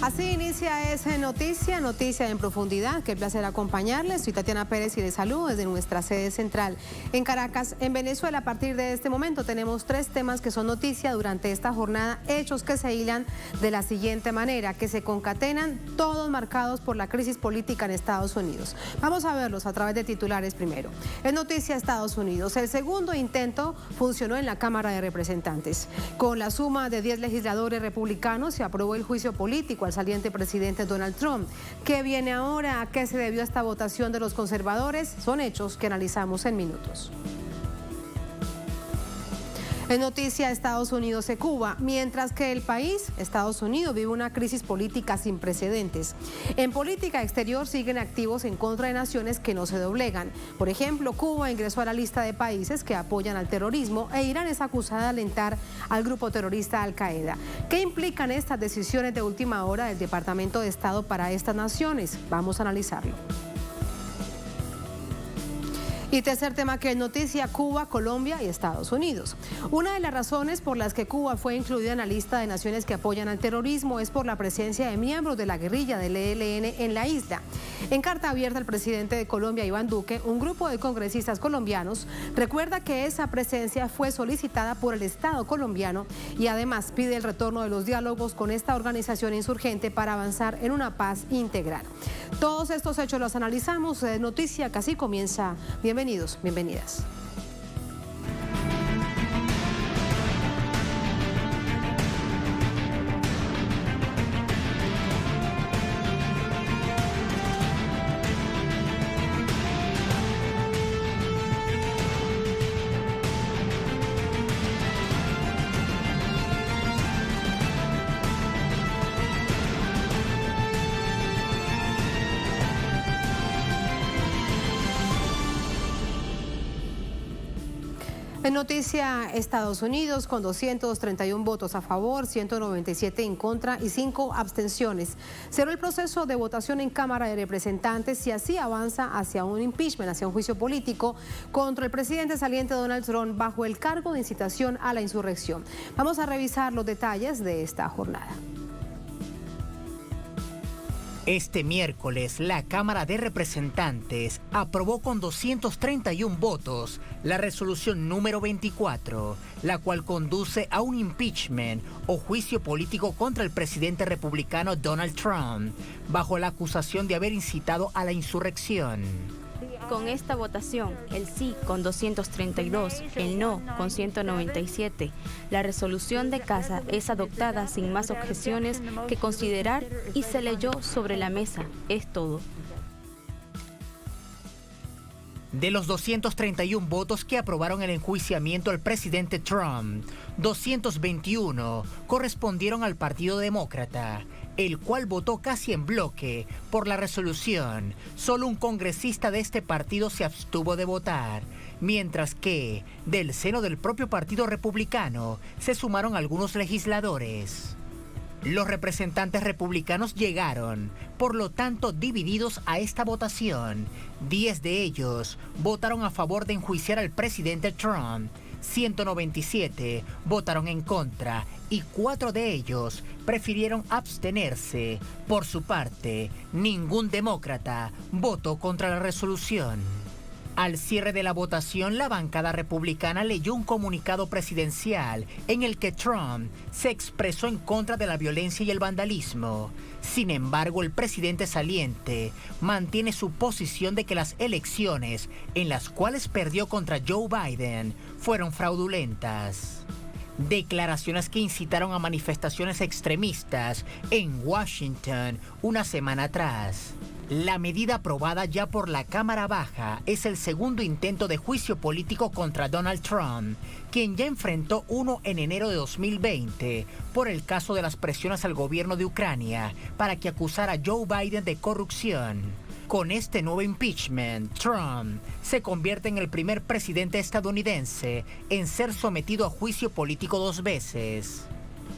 Así inicia esa noticia en profundidad. Qué placer acompañarles. Soy Tatiana Pérez y les saludo desde nuestra sede central en Caracas, en Venezuela. A partir de este momento tenemos 3 temas que son noticia durante esta jornada, hechos que se hilan de la siguiente manera, que se concatenan, todos marcados por la crisis política en Estados Unidos. Vamos a verlos a través de titulares primero. En noticia Estados Unidos, el segundo intento funcionó en la Cámara de Representantes. Con la suma de 10 legisladores republicanos se aprobó el juicio político al saliente presidente Donald Trump. ¿Qué viene ahora? ¿A qué se debió esta votación de los conservadores? Son hechos que analizamos en minutos. En noticia Estados Unidos y Cuba, mientras que el país, Estados Unidos, vive una crisis política sin precedentes. En política exterior siguen activos en contra de naciones que no se doblegan. Por ejemplo, Cuba ingresó a la lista de países que apoyan al terrorismo e Irán es acusada de alentar al grupo terrorista Al-Qaeda. ¿Qué implican estas decisiones de última hora del Departamento de Estado para estas naciones? Vamos a analizarlo. Y tercer tema que es noticia, Cuba, Colombia y Estados Unidos. Una de las razones por las que Cuba fue incluida en la lista de naciones que apoyan al terrorismo es por la presencia de miembros de la guerrilla del ELN en la isla. En carta abierta, el presidente de Colombia, Iván Duque, un grupo de congresistas colombianos, recuerda que esa presencia fue solicitada por el Estado colombiano y además pide el retorno de los diálogos con esta organización insurgente para avanzar en una paz integral. Todos estos hechos los analizamos. Noticia que así comienza. Bienvenidos, bienvenidas. En noticia Estados Unidos, con 231 votos a favor, 197 en contra y 5 abstenciones. Cerró el proceso de votación en Cámara de Representantes y así avanza hacia un impeachment, hacia un juicio político contra el presidente saliente Donald Trump bajo el cargo de incitación a la insurrección. Vamos a revisar los detalles de esta jornada. Este miércoles, la Cámara de Representantes aprobó con 231 votos la resolución número 24, la cual conduce a un impeachment o juicio político contra el presidente republicano Donald Trump, bajo la acusación de haber incitado a la insurrección. Con esta votación, el sí con 232, el no con 197, la resolución de casa es adoptada sin más objeciones que considerar y se leyó sobre la mesa. Es todo. De los 231 votos que aprobaron el enjuiciamiento al presidente Trump, 221 correspondieron al Partido Demócrata, el cual votó casi en bloque por la resolución. Solo un congresista de este partido se abstuvo de votar, mientras que del seno del propio Partido Republicano se sumaron algunos legisladores. Los representantes republicanos llegaron, por lo tanto, divididos a esta votación. 10 de ellos votaron a favor de enjuiciar al presidente Trump, 197 votaron en contra y 4 de ellos prefirieron abstenerse. Por su parte, ningún demócrata votó contra la resolución. Al cierre de la votación, la bancada republicana leyó un comunicado presidencial en el que Trump se expresó en contra de la violencia y el vandalismo. Sin embargo, el presidente saliente mantiene su posición de que las elecciones en las cuales perdió contra Joe Biden fueron fraudulentas. Declaraciones que incitaron a manifestaciones extremistas en Washington una semana atrás. La medida aprobada ya por la Cámara Baja es el segundo intento de juicio político contra Donald Trump, quien ya enfrentó uno en enero de 2020 por el caso de las presiones al gobierno de Ucrania para que acusara a Joe Biden de corrupción. Con este nuevo impeachment, Trump se convierte en el primer presidente estadounidense en ser sometido a juicio político 2 veces.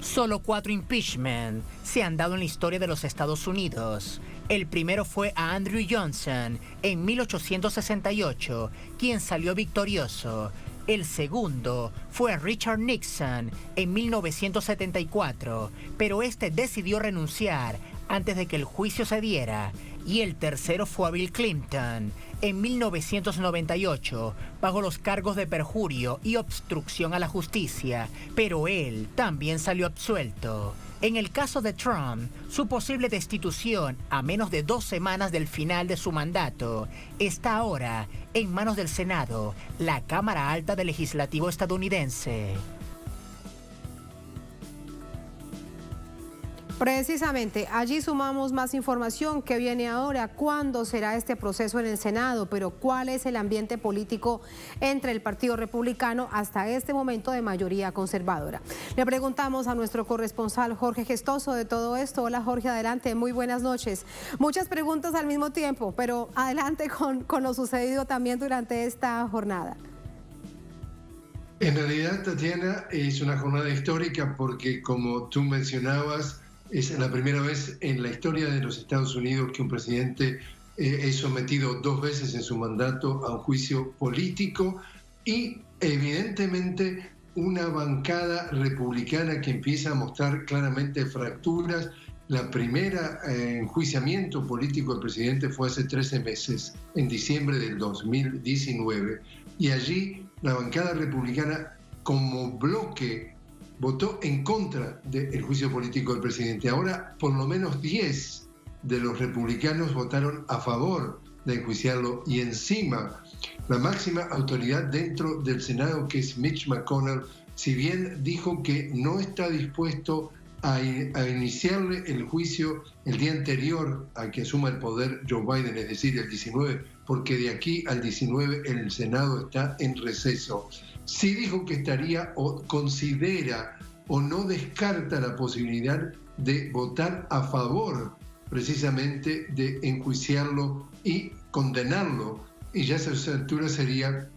Solo 4 impeachment se han dado en la historia de los Estados Unidos. El primero fue a Andrew Johnson en 1868, quien salió victorioso. El segundo fue a Richard Nixon en 1974, pero este decidió renunciar antes de que el juicio se diera, y el tercero fue a Bill Clinton en 1998 bajo los cargos de perjurio y obstrucción a la justicia, pero él también salió absuelto. En el caso de Trump, su posible destitución a menos de 2 semanas del final de su mandato está ahora en manos del Senado, la Cámara Alta del Legislativo estadounidense. Precisamente, allí sumamos más información que viene ahora. ¿Cuándo será este proceso en el Senado? Pero ¿cuál es el ambiente político entre el Partido Republicano hasta este momento de mayoría conservadora? Le preguntamos a nuestro corresponsal Jorge Gestoso de todo esto. Hola Jorge, adelante, muy buenas noches. Muchas preguntas al mismo tiempo, pero adelante con lo sucedido también durante esta jornada. En realidad, Tatiana, es una jornada histórica porque, como tú mencionabas, es la primera vez en la historia de los Estados Unidos que un presidente es sometido 2 veces en su mandato a un juicio político y, evidentemente, una bancada republicana que empieza a mostrar claramente fracturas. La primera enjuiciamiento político del presidente fue hace 13 meses, en diciembre del 2019, y allí la bancada republicana como bloque votó en contra del juicio político del presidente. Ahora, por lo menos 10 de los republicanos votaron a favor de enjuiciarlo y encima la máxima autoridad dentro del Senado, que es Mitch McConnell, si bien dijo que no está dispuesto a iniciarle el juicio el día anterior a que asuma el poder Joe Biden, es decir, el 19, porque de aquí al 19 el Senado está en receso. Sí dijo que estaría o considera o no descarta la posibilidad de votar a favor precisamente de enjuiciarlo y condenarlo, y ya a esa altura sería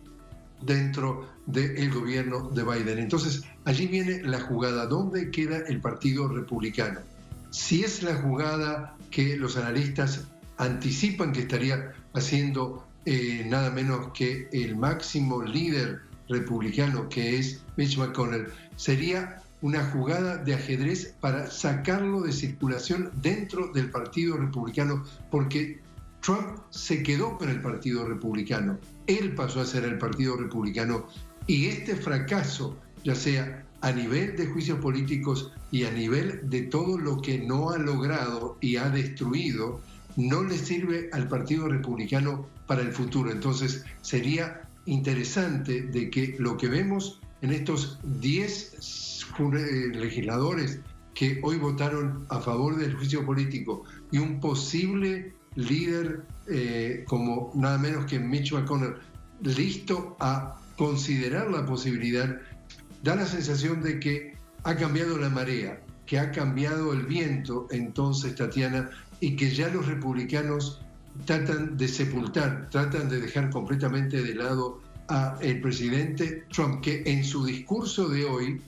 dentro del gobierno de Biden. Entonces, allí viene la jugada. ¿Dónde queda el Partido Republicano? Si es la jugada que los analistas anticipan que estaría haciendo nada menos que el máximo líder republicano, que es Mitch McConnell, sería una jugada de ajedrez para sacarlo de circulación dentro del Partido Republicano, porque Trump se quedó con el Partido Republicano, él pasó a ser el Partido Republicano, y este fracaso, ya sea a nivel de juicios políticos y a nivel de todo lo que no ha logrado y ha destruido, no le sirve al Partido Republicano para el futuro. Entonces sería interesante de que lo que vemos en estos 10 legisladores que hoy votaron a favor del juicio político y un posible líder como nada menos que Mitch McConnell, listo a considerar la posibilidad, da la sensación de que ha cambiado la marea, que ha cambiado el viento, entonces, Tatiana, y que ya los republicanos tratan de sepultar, tratan de dejar completamente de lado al presidente Trump, que en su discurso de hoy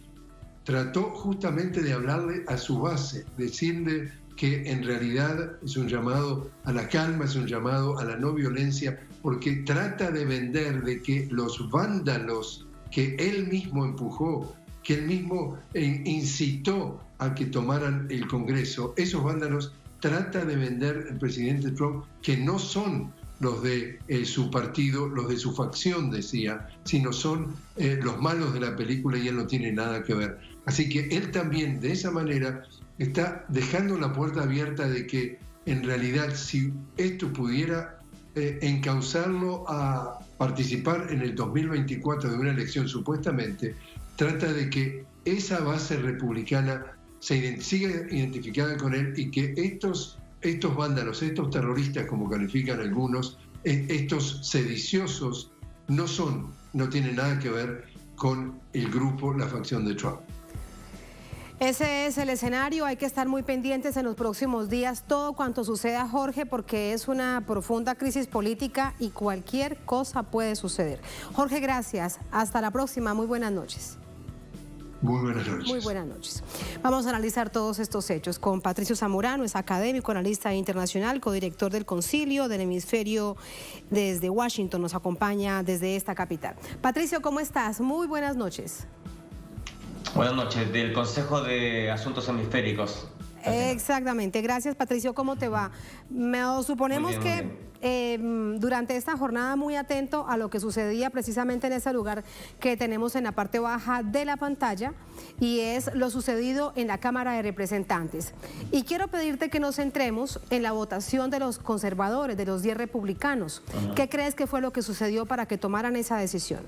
trató justamente de hablarle a su base, decirle que en realidad es un llamado a la calma, es un llamado a la no violencia, porque trata de vender de que los vándalos que él mismo empujó, que él mismo incitó a que tomaran el Congreso, esos vándalos trata de vender el presidente Trump que no son los de su partido, los de su facción, decía, sino son los malos de la película y él no tiene nada que ver. Así que él también, de esa manera, está dejando la puerta abierta de que, en realidad, si esto pudiera encauzarlo a participar en el 2024 de una elección, supuestamente, trata de que esa base republicana siga identificada con él y que estos vándalos, estos terroristas, como califican algunos, estos sediciosos, no tienen nada que ver con el grupo, la facción de Trump. Ese es el escenario, hay que estar muy pendientes en los próximos días, todo cuanto suceda, Jorge, porque es una profunda crisis política y cualquier cosa puede suceder. Jorge, gracias, hasta la próxima, muy buenas noches. Muy buenas noches. Muy buenas noches. Vamos a analizar todos estos hechos con Patricio Zamorano, es académico, analista internacional, codirector del Concilio del Hemisferio desde Washington, nos acompaña desde esta capital. Patricio, ¿cómo estás? Muy buenas noches. Buenas noches, del Consejo de Asuntos Hemisféricos. Exactamente. Gracias, Patricio. ¿Cómo te va? Suponemos que durante esta jornada muy atento a lo que sucedía precisamente en ese lugar que tenemos en la parte baja de la pantalla, y es lo sucedido en la Cámara de Representantes. Y quiero pedirte que nos centremos en la votación de los conservadores, de los 10 republicanos. ¿Qué crees que fue lo que sucedió para que tomaran esa decisión?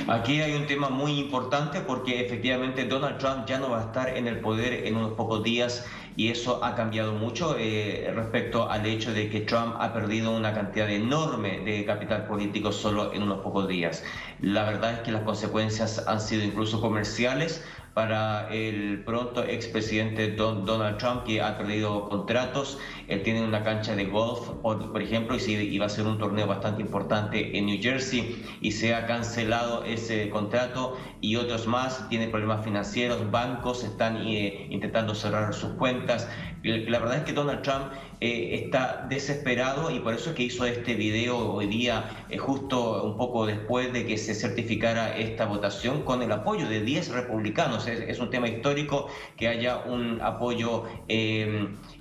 Aquí hay un tema muy importante porque efectivamente Donald Trump ya no va a estar en el poder en unos pocos días, y eso ha cambiado mucho respecto al hecho de que Trump ha perdido una cantidad enorme de capital político solo en unos pocos días. La verdad es que las consecuencias han sido incluso comerciales para el pronto expresidente Donald Trump, que ha perdido contratos. Él tiene una cancha de golf, por ejemplo, y iba a ser un torneo bastante importante en New Jersey, y se ha cancelado ese contrato, y otros más. Tiene problemas financieros, bancos están intentando cerrar sus cuentas. La verdad es que Donald Trump está desesperado, y por eso es que hizo este video hoy día, justo un poco después de que se certificara esta votación con el apoyo de 10 republicanos. Es un tema histórico que haya un apoyo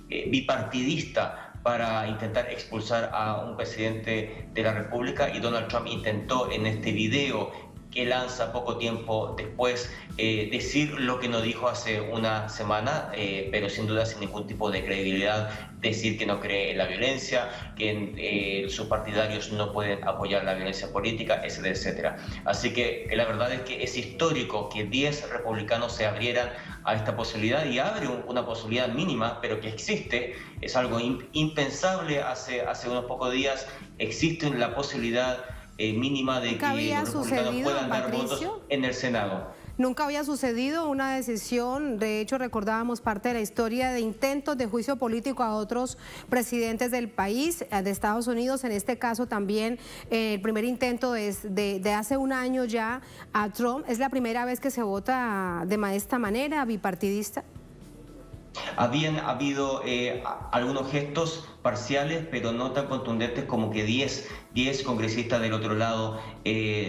bipartidista para intentar expulsar a un presidente de la República, y Donald Trump intentó en este video que lanza poco tiempo después decir lo que no dijo hace una semana, pero sin duda sin ningún tipo de credibilidad, decir que no cree en la violencia, que sus partidarios no pueden apoyar la violencia política, etcétera, etcétera. Así que la verdad es que es histórico que 10 republicanos se abrieran a esta posibilidad, y abre una posibilidad mínima, pero que existe. Es algo impensable hace unos pocos días. Existe la posibilidad mínima de que los republicanos puedan dar votos en el Senado. Nunca había sucedido una decisión. De hecho, recordábamos parte de la historia de intentos de juicio político a otros presidentes del país, de Estados Unidos. En este caso también el primer intento es de hace un año ya a Trump. ¿Es la primera vez que se vota de esta manera, bipartidista? Habían habido algunos gestos parciales, pero no tan contundentes como que 10 congresistas del otro lado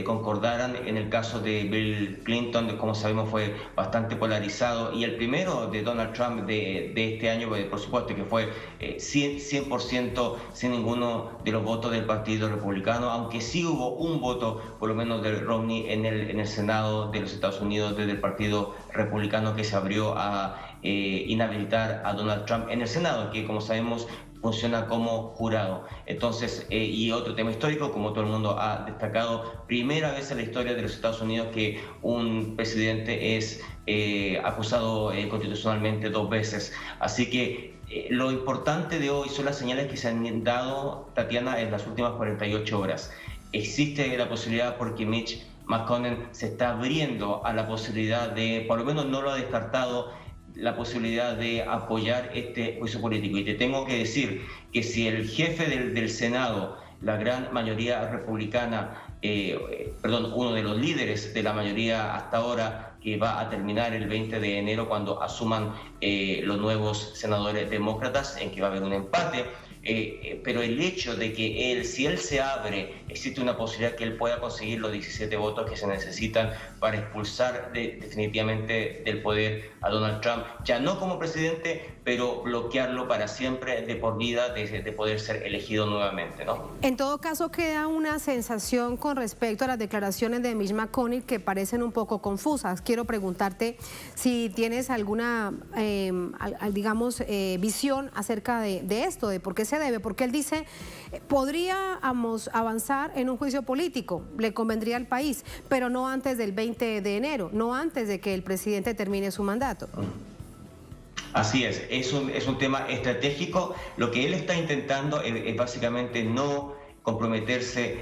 concordaran. En el caso de Bill Clinton, como sabemos, fue bastante polarizado, y el primero de Donald Trump de este año, por supuesto, que fue 100% sin ninguno de los votos del Partido Republicano, aunque sí hubo un voto, por lo menos de Romney, en el Senado de los Estados Unidos, desde el Partido Republicano, que se abrió a inhabilitar a Donald Trump en el Senado, que, como sabemos, funciona como jurado. Entonces, y otro tema histórico, como todo el mundo ha destacado, primera vez en la historia de los Estados Unidos que un presidente es acusado constitucionalmente 2 veces. Así que lo importante de hoy son las señales que se han dado, Tatiana, en las últimas 48 horas. Existe la posibilidad, porque Mitch McConnell se está abriendo a la posibilidad de, por lo menos no lo ha descartado, la posibilidad de apoyar este juicio político. Y te tengo que decir que si el jefe del Senado, la gran mayoría republicana, uno de los líderes de la mayoría hasta ahora, que va a terminar el 20 de enero cuando asuman los nuevos senadores demócratas, en que va a haber un empate, pero el hecho de que si él se abre, existe una posibilidad que él pueda conseguir los 17 votos que se necesitan para expulsar definitivamente del poder a Donald Trump, ya no como presidente, pero bloquearlo para siempre, de por vida, de poder ser elegido nuevamente, ¿no? En todo caso, queda una sensación con respecto a las declaraciones de Mitch McConnell que parecen un poco confusas. Quiero preguntarte si tienes alguna, visión acerca de esto, de por qué se debe, porque él dice, podríamos avanzar en un juicio político, le convendría al país, pero no antes del 20 de enero, no antes de que el presidente termine su mandato. Así es un tema estratégico. Lo que él está intentando es básicamente no comprometerse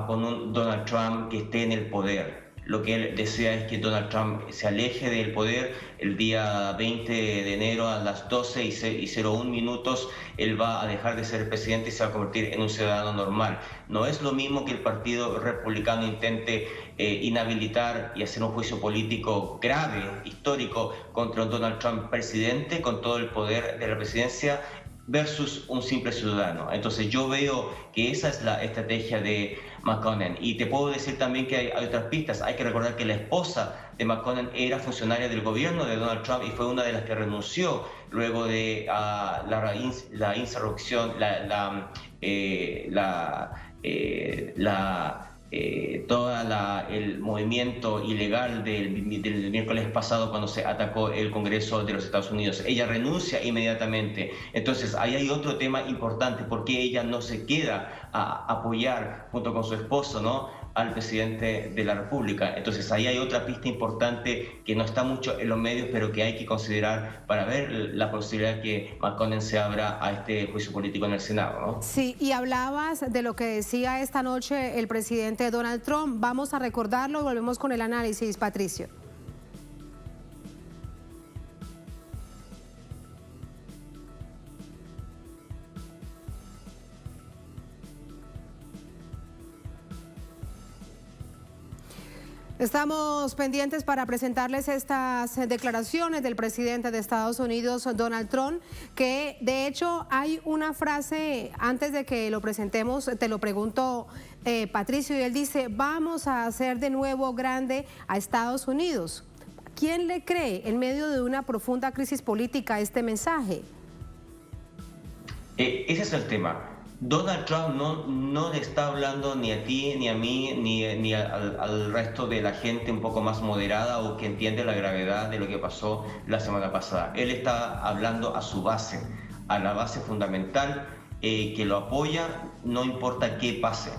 con un Donald Trump que esté en el poder. Lo que él desea es que Donald Trump se aleje del poder. El día 20 de enero a las 12:01 él va a dejar de ser presidente y se va a convertir en un ciudadano normal. No es lo mismo que el Partido Republicano intente inhabilitar y hacer un juicio político grave, histórico, contra Donald Trump presidente, con todo el poder de la presidencia, versus un simple ciudadano. Entonces yo veo que esa es la estrategia de McConnell. Y te puedo decir también que hay otras pistas. Hay que recordar que la esposa de McConnell era funcionaria del gobierno de Donald Trump y fue una de las que renunció luego de la insurrección, todo el movimiento ilegal del miércoles pasado cuando se atacó el Congreso de los Estados Unidos. Ella renuncia inmediatamente. Entonces, ahí hay otro tema importante, porque ella no se queda a apoyar junto con su esposo, ¿no?, al presidente de la República. Entonces, ahí hay otra pista importante que no está mucho en los medios, pero que hay que considerar para ver la posibilidad que McConnell se abra a este juicio político en el Senado, ¿no? Sí, y hablabas de lo que decía esta noche el presidente Donald Trump. Vamos a recordarlo y volvemos con el análisis, Patricio. Estamos pendientes para presentarles estas declaraciones del presidente de Estados Unidos, Donald Trump, que de hecho hay una frase, antes de que lo presentemos, te lo pregunto, Patricio, y él dice: vamos a hacer de nuevo grande a Estados Unidos. ¿Quién le cree en medio de una profunda crisis política este mensaje? Ese es el tema. Donald Trump no le está hablando ni a ti, ni a mí, ni al resto de la gente un poco más moderada o que entiende la gravedad de lo que pasó la semana pasada. Él está hablando a su base, a la base fundamental que lo apoya, no importa qué pase.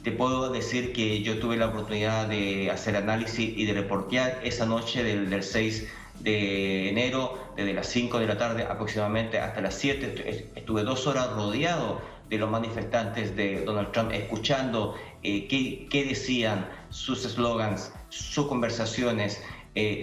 Te puedo decir que yo tuve la oportunidad de hacer análisis y de reportear esa noche del 6 de enero, desde las 5 de la tarde aproximadamente hasta las 7. Estuve 2 horas rodeado de los manifestantes de Donald Trump, escuchando qué decían, sus eslogans, sus conversaciones,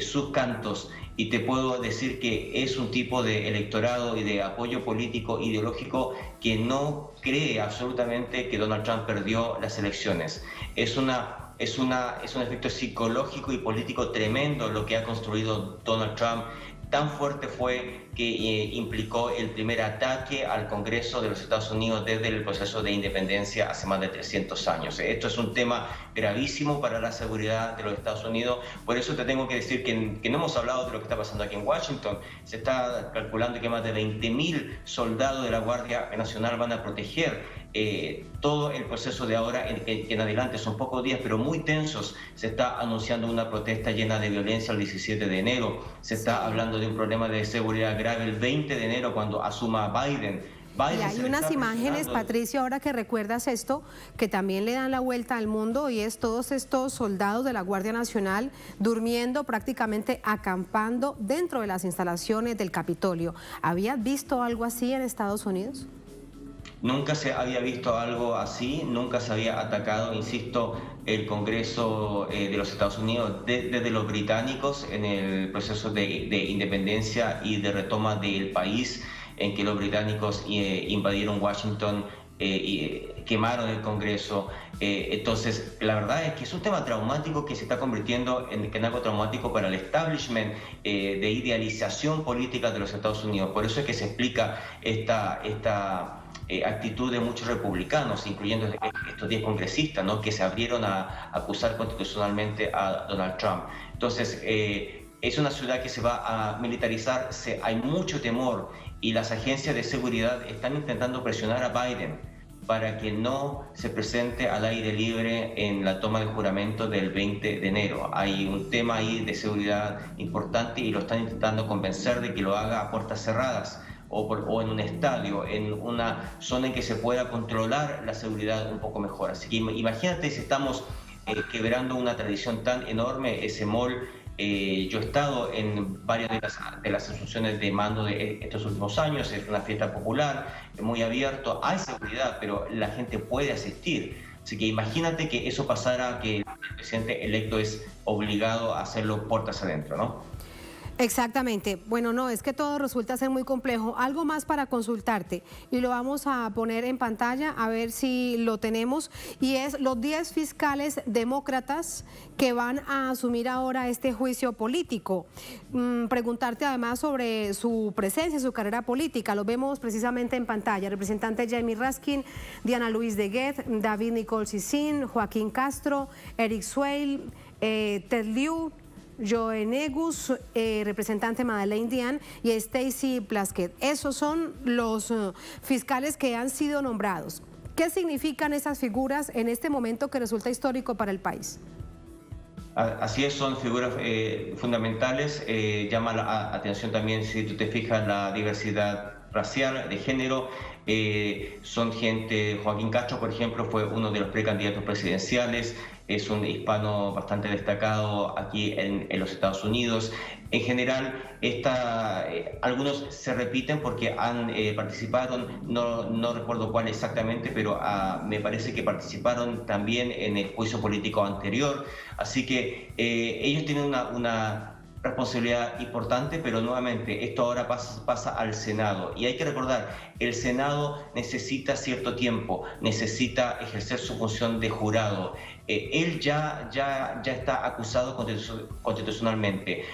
sus cantos, y te puedo decir que es un tipo de electorado y de apoyo político ideológico que no cree absolutamente que Donald Trump perdió las elecciones. Es un efecto psicológico y político tremendo lo que ha construido Donald Trump. Tan fuerte fue que implicó el primer ataque al Congreso de los Estados Unidos desde el proceso de independencia hace más de 300 años. Esto es un tema gravísimo para la seguridad de los Estados Unidos. Por eso te tengo que decir que no hemos hablado de lo que está pasando aquí en Washington. Se está calculando que más de 20.000 soldados de la Guardia Nacional van a proteger todo el proceso de ahora en adelante. Son pocos días, pero muy tensos. Se está anunciando una protesta llena de violencia el 17 de enero. Se está hablando de un problema de seguridad grave el 20 de enero cuando asuma Biden. Y hay unas imágenes, Patricio, ahora que recuerdas esto, que también le dan la vuelta al mundo, y es todos estos soldados de la Guardia Nacional durmiendo, prácticamente acampando dentro de las instalaciones del Capitolio. ¿Habías visto algo así en Estados Unidos? Nunca se había visto algo así, nunca se había atacado, insisto, el Congreso de los Estados Unidos desde los británicos en el proceso de independencia y de retoma del país, en que los británicos invadieron Washington y quemaron el Congreso. Entonces, la verdad es que es un tema traumático que se está convirtiendo en algo traumático para el establishment de idealización política de los Estados Unidos. Por eso es que se explica esta actitud de muchos republicanos, incluyendo estos 10 congresistas, ¿no?, que se abrieron a acusar constitucionalmente a Donald Trump. Entonces, es una ciudad que se va a militarizar, hay mucho temor, y las agencias de seguridad están intentando presionar a Biden para que no se presente al aire libre en la toma de juramento del 20 de enero. Hay un tema ahí de seguridad importante y lo están intentando convencer de que lo haga a puertas cerradas o en un estadio, en una zona en que se pueda controlar la seguridad un poco mejor. Así que imagínate si estamos quebrando una tradición tan enorme, ese mall. Yo he estado en varias de las asunciones de mando de estos últimos años. Es una fiesta popular, muy abierto, hay seguridad, pero la gente puede asistir. Así que imagínate que eso pasara, que el presidente electo es obligado a hacerlo puertas adentro, ¿no? Exactamente. Bueno, no, es que todo resulta ser muy complejo. Algo más para consultarte y lo vamos a poner en pantalla a ver si lo tenemos, y es los 10 fiscales demócratas que van a asumir ahora este juicio político. Preguntarte además sobre su presencia, su carrera política. Lo vemos precisamente en pantalla. Representante Jamie Raskin, Diana Louise de Guet, David Nicole Sissin, Joaquín Castro, Eric Swale, Ted Lieu, Joe Negus, representante Madeleine Diane y Stacey Plaskett. Esos son los fiscales que han sido nombrados. ¿Qué significan esas figuras en este momento que resulta histórico para el país? Así es, son figuras fundamentales. Llama la atención también, si tú te fijas, la diversidad racial, de género. Son gente, Joaquín Castro, por ejemplo, fue uno de los precandidatos presidenciales, es un hispano bastante destacado aquí en los Estados Unidos. En general, algunos se repiten porque participaron, no recuerdo cuál exactamente, pero me parece que participaron también en el juicio político anterior. Así que ellos tienen una responsabilidad importante, pero nuevamente esto ahora pasa al Senado. Y hay que recordar, el Senado necesita cierto tiempo, necesita ejercer su función de jurado. Él ya está acusado constitucionalmente.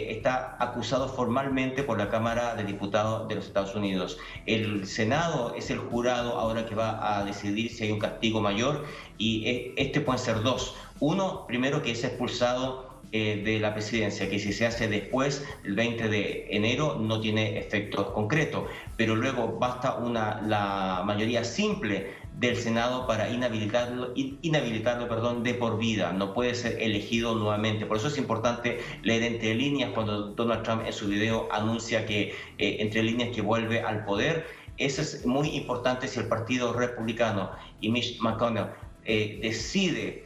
Está acusado formalmente por la Cámara de Diputados de los Estados Unidos. El Senado es el jurado ahora que va a decidir si hay un castigo mayor, y pueden ser dos. Uno, primero, que es expulsado de la presidencia, que si se hace después, el 20 de enero, no tiene efectos concretos, pero luego basta la mayoría simple del Senado para inhabilitarlo, de por vida. No puede ser elegido nuevamente. Por eso es importante leer entre líneas cuando Donald Trump en su video anuncia que entre líneas que vuelve al poder. Eso es muy importante. Si el Partido Republicano y Mitch McConnell decide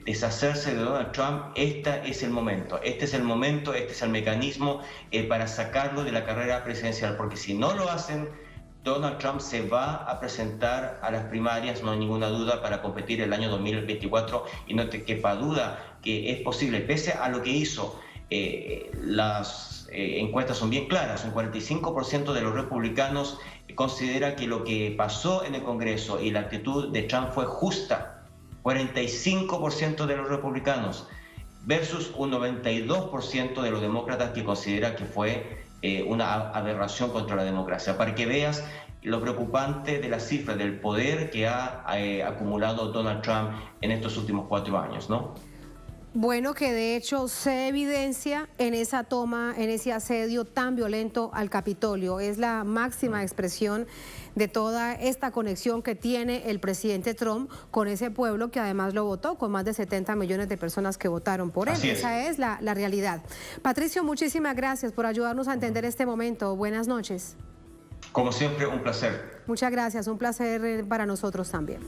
deshacerse de Donald Trump, este es el momento, este es el mecanismo para sacarlo de la carrera presidencial, porque si no lo hacen, Donald Trump se va a presentar a las primarias, no hay ninguna duda, para competir el año 2024, y no te quepa duda que es posible, pese a lo que hizo. Las encuestas son bien claras, un 45% de los republicanos considera que lo que pasó en el Congreso y la actitud de Trump fue justa. 45% de los republicanos versus un 92% de los demócratas que considera que fue una aberración contra la democracia. Para que veas lo preocupante de la cifra del poder que ha acumulado Donald Trump en estos últimos 4 años, ¿no? Bueno, que de hecho se evidencia en esa toma, en ese asedio tan violento al Capitolio. Es la máxima expresión de toda esta conexión que tiene el presidente Trump con ese pueblo que además lo votó, con más de 70 millones de personas que votaron por él. Esa es la realidad. Patricio, muchísimas gracias por ayudarnos a entender este momento. Buenas noches. Como siempre, un placer. Muchas gracias, un placer para nosotros también.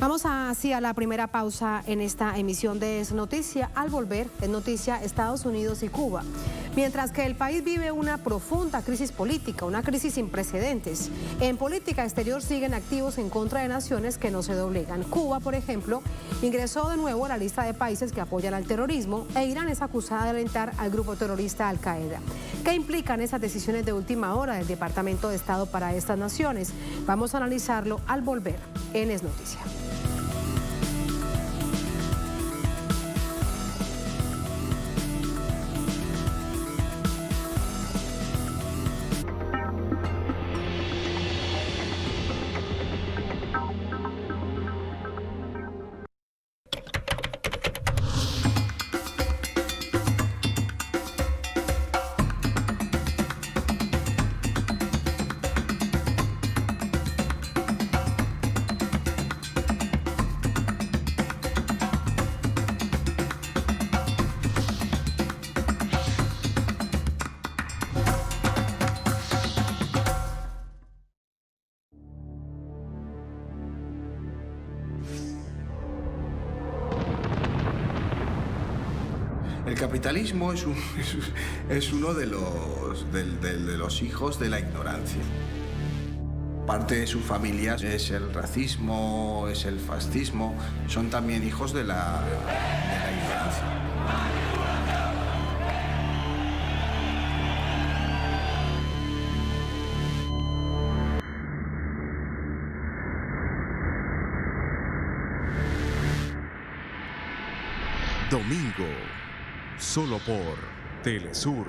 Vamos así a la primera pausa en esta emisión de Es Noticia. Al volver, es noticia Estados Unidos y Cuba. Mientras que el país vive una profunda crisis política, una crisis sin precedentes, en política exterior siguen activos en contra de naciones que no se doblegan. Cuba, por ejemplo, ingresó de nuevo a la lista de países que apoyan al terrorismo, e Irán es acusada de alentar al grupo terrorista Al-Qaeda. ¿Qué implican esas decisiones de última hora del Departamento de Estado para estas naciones? Vamos a analizarlo al volver en Es Noticia. El capitalismo es uno de los hijos de la ignorancia. Parte de sus familias es el racismo, es el fascismo, son también hijos de la ignorancia. Domingo, solo por Telesur.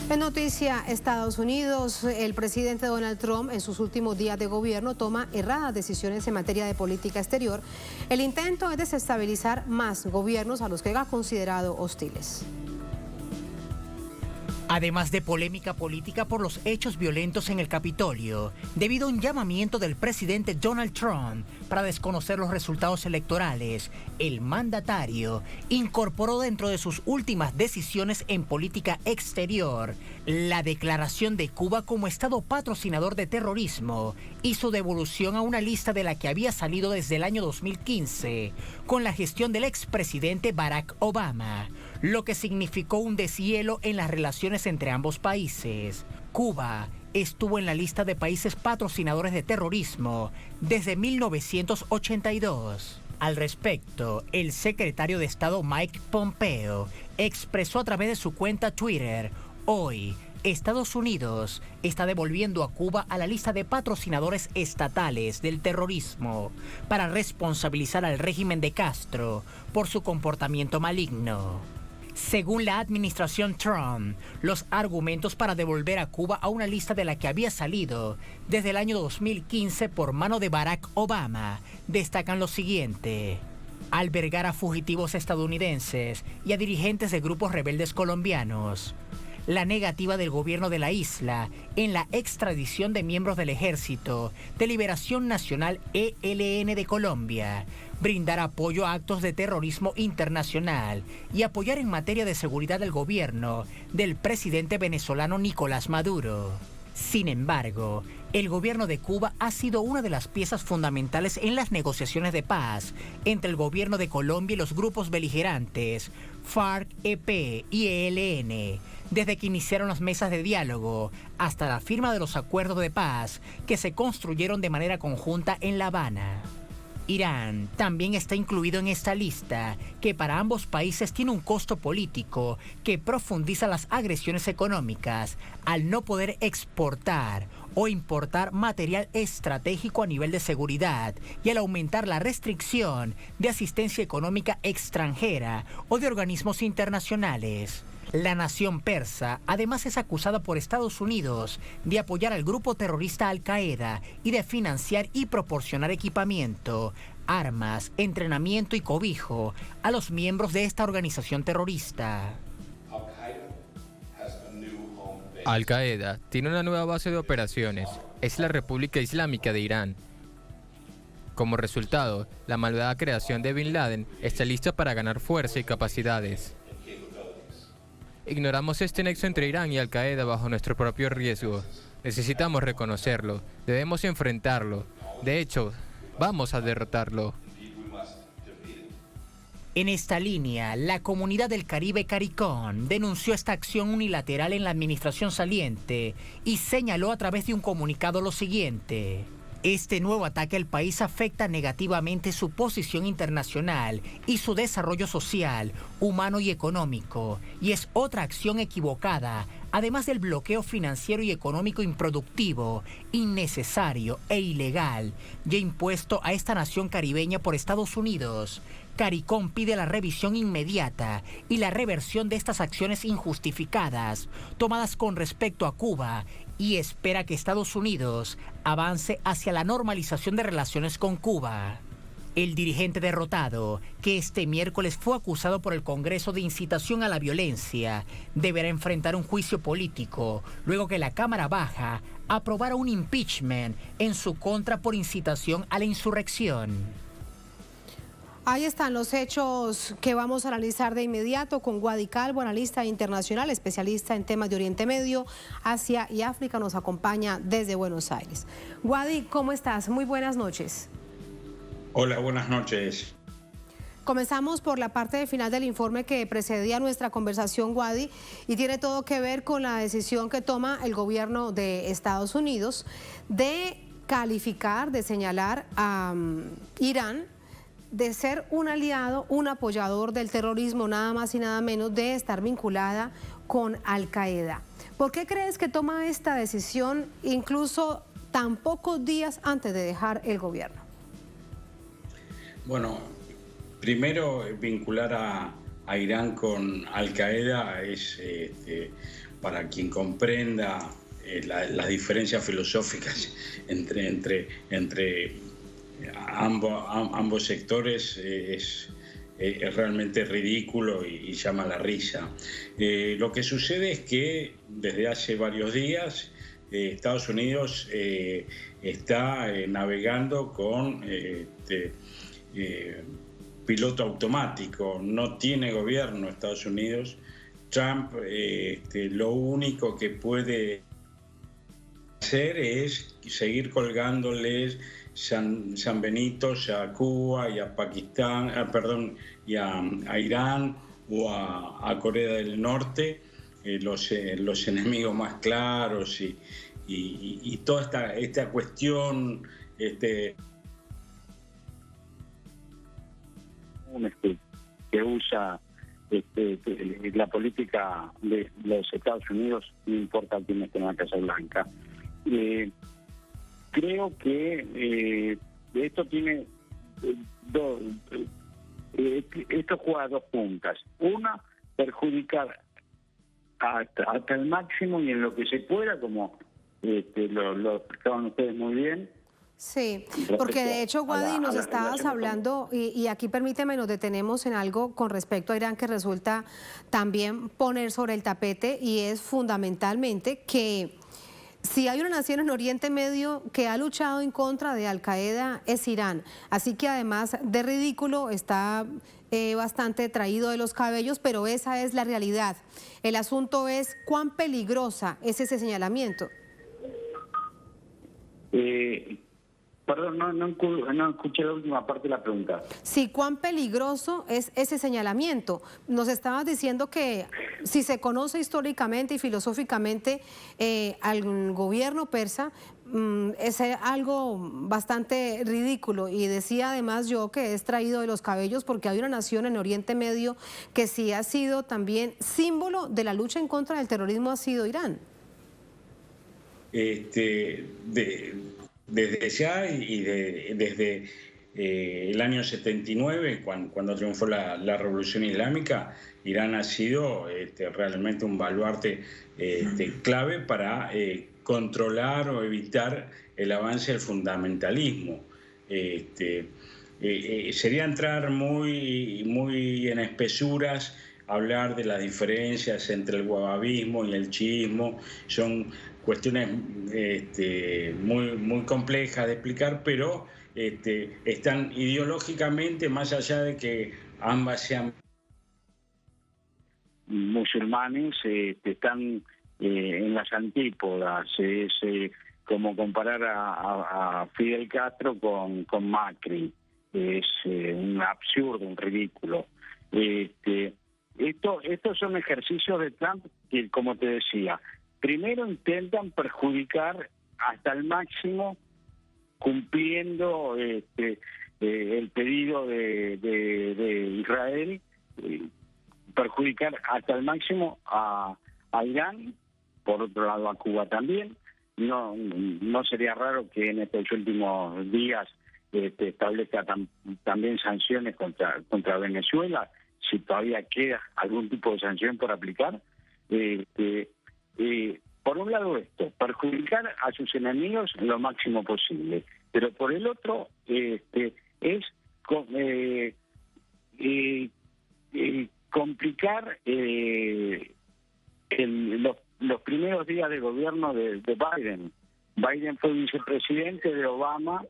En noticia, Estados Unidos, el presidente Donald Trump en sus últimos días de gobierno toma erradas decisiones en materia de política exterior. El intento es desestabilizar más gobiernos a los que ha considerado hostiles. Además de polémica política por los hechos violentos en el Capitolio, debido a un llamamiento del presidente Donald Trump para desconocer los resultados electorales, el mandatario incorporó dentro de sus últimas decisiones en política exterior la declaración de Cuba como Estado patrocinador de terrorismo y su devolución a una lista de la que había salido desde el año 2015 con la gestión del expresidente Barack Obama, lo que significó un deshielo en las relaciones entre ambos países. Cuba estuvo en la lista de países patrocinadores de terrorismo desde 1982. Al respecto, el secretario de Estado Mike Pompeo expresó a través de su cuenta Twitter: hoy, Estados Unidos está devolviendo a Cuba a la lista de patrocinadores estatales del terrorismo para responsabilizar al régimen de Castro por su comportamiento maligno. Según la administración Trump, los argumentos para devolver a Cuba a una lista de la que había salido desde el año 2015 por mano de Barack Obama destacan lo siguiente: albergar a fugitivos estadounidenses y a dirigentes de grupos rebeldes colombianos, la negativa del gobierno de la isla en la extradición de miembros del Ejército de Liberación Nacional ELN de Colombia, brindar apoyo a actos de terrorismo internacional y apoyar en materia de seguridad el gobierno del presidente venezolano Nicolás Maduro. Sin embargo, el gobierno de Cuba ha sido una de las piezas fundamentales en las negociaciones de paz entre el gobierno de Colombia y los grupos beligerantes FARC-EP y ELN, desde que iniciaron las mesas de diálogo hasta la firma de los acuerdos de paz que se construyeron de manera conjunta en La Habana. Irán también está incluido en esta lista, que para ambos países tiene un costo político que profundiza las agresiones económicas al no poder exportar o importar material estratégico a nivel de seguridad y al aumentar la restricción de asistencia económica extranjera o de organismos internacionales. La nación persa además es acusada por Estados Unidos de apoyar al grupo terrorista Al-Qaeda y de financiar y proporcionar equipamiento, armas, entrenamiento y cobijo a los miembros de esta organización terrorista. Al-Qaeda tiene una nueva base de operaciones, es la República Islámica de Irán. Como resultado, la malvada creación de Bin Laden está lista para ganar fuerza y capacidades. Ignoramos este nexo entre Irán y Al-Qaeda bajo nuestro propio riesgo. Necesitamos reconocerlo, debemos enfrentarlo. De hecho, vamos a derrotarlo. En esta línea, la Comunidad del Caribe CARICOM denunció esta acción unilateral en la administración saliente y señaló a través de un comunicado lo siguiente: este nuevo ataque al país afecta negativamente su posición internacional y su desarrollo social, humano y económico, y es otra acción equivocada, además del bloqueo financiero y económico improductivo, innecesario e ilegal, ya impuesto a esta nación caribeña por Estados Unidos. CARICOM pide la revisión inmediata y la reversión de estas acciones injustificadas tomadas con respecto a Cuba y espera que Estados Unidos avance hacia la normalización de relaciones con Cuba. El dirigente derrotado, que este miércoles fue acusado por el Congreso de incitación a la violencia, deberá enfrentar un juicio político luego que la Cámara Baja aprobara un impeachment en su contra por incitación a la insurrección. Ahí están los hechos que vamos a analizar de inmediato con Wady Calvo, analista internacional, especialista en temas de Oriente Medio, Asia y África. Nos acompaña desde Buenos Aires. Wady, ¿cómo estás? Muy buenas noches. Hola, buenas noches. Comenzamos por la parte final del informe que precedía nuestra conversación, Wady, y tiene todo que ver con la decisión que toma el gobierno de Estados Unidos de calificar, de señalar a Irán de ser un aliado, un apoyador del terrorismo, nada más y nada menos, de estar vinculada con Al-Qaeda. ¿Por qué crees que toma esta decisión incluso tan pocos días antes de dejar el gobierno? Bueno, primero vincular a Irán con Al-Qaeda es, para quien comprenda las diferencias filosóficas entre ambos sectores, es realmente ridículo y llama la risa. Lo que sucede es que desde hace varios días Estados Unidos está navegando con piloto automático, no tiene gobierno Estados Unidos. Trump lo único que puede hacer es seguir colgándoles sanbenitos a Cuba y a Pakistán, y a Irán o a Corea del Norte, los enemigos más claros y toda esta cuestión que usa la política de los Estados Unidos, no importa quién esté en la Casa Blanca. Creo que esto tiene esto juega dos puntas. Una, perjudicar hasta el máximo y en lo que se pueda, como lo explicaban ustedes muy bien. Sí, porque de hecho, Wady, nos estabas hablando, y aquí permíteme, nos detenemos en algo con respecto a Irán que resulta también poner sobre el tapete, y es fundamentalmente que si hay una nación en Oriente Medio que ha luchado en contra de Al-Qaeda, es Irán. Así que además de ridículo, está bastante traído de los cabellos, pero esa es la realidad. El asunto es cuán peligrosa es ese señalamiento. Perdón, no escuché la última parte de la pregunta. Sí, ¿cuán peligroso es ese señalamiento? Nos estabas diciendo que si se conoce históricamente y filosóficamente al gobierno persa, es algo bastante ridículo, y decía además yo que es traído de los cabellos porque hay una nación en Oriente Medio que sí ha sido también símbolo de la lucha en contra del terrorismo, ha sido Irán. Desde ya y desde el año 79, cuando triunfó la Revolución Islámica, Irán ha sido realmente un baluarte clave para controlar o evitar el avance del fundamentalismo. Sería entrar muy en espesuras, hablar de las diferencias entre el wahabismo y el chiismo. Son cuestiones muy complejas de explicar, pero están ideológicamente, más allá de que ambas sean musulmanes, están en las antípodas. Es como comparar a Fidel Castro con Macri. Es un absurdo, un ridículo. Estos son ejercicios de Trump que, como te decía, primero intentan perjudicar hasta el máximo, cumpliendo el pedido de Israel, perjudicar hasta el máximo a Irán, por otro lado a Cuba también. No sería raro que en estos últimos días establezca también sanciones contra Venezuela, si todavía queda algún tipo de sanción por aplicar. Por un lado esto, perjudicar a sus enemigos lo máximo posible, pero por el otro es complicar los primeros días de gobierno de Biden. Biden fue vicepresidente de Obama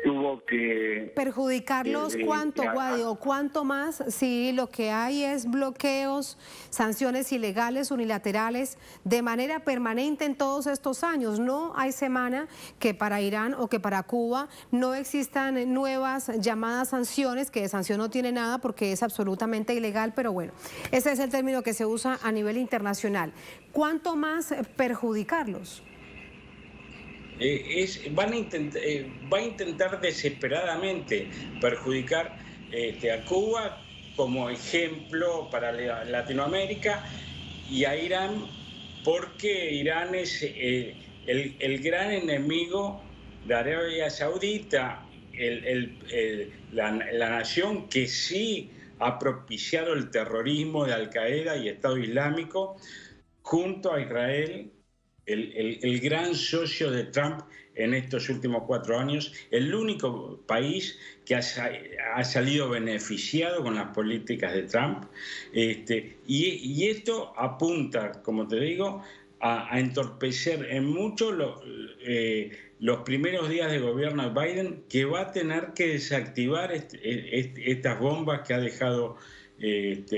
tuvo que... ¿Perjudicarlos cuánto, Guadi, o cuánto más si lo que hay es bloqueos, sanciones ilegales, unilaterales, de manera permanente en todos estos años? No hay semana que para Irán o que para Cuba no existan nuevas llamadas sanciones, que de sanción no tiene nada porque es absolutamente ilegal, pero bueno, ese es el término que se usa a nivel internacional. ¿Cuánto más perjudicarlos? Va a intentar desesperadamente perjudicar a Cuba como ejemplo para Latinoamérica y a Irán, porque Irán es el gran enemigo de Arabia Saudita, la nación que sí ha propiciado el terrorismo de Al-Qaeda y Estado Islámico, junto a Israel, el gran socio de Trump en estos últimos 4 años, el único país que ha salido beneficiado con las políticas de Trump. Y esto apunta, como te digo, a entorpecer en mucho los primeros días de gobierno de Biden, que va a tener que desactivar estas bombas que ha dejado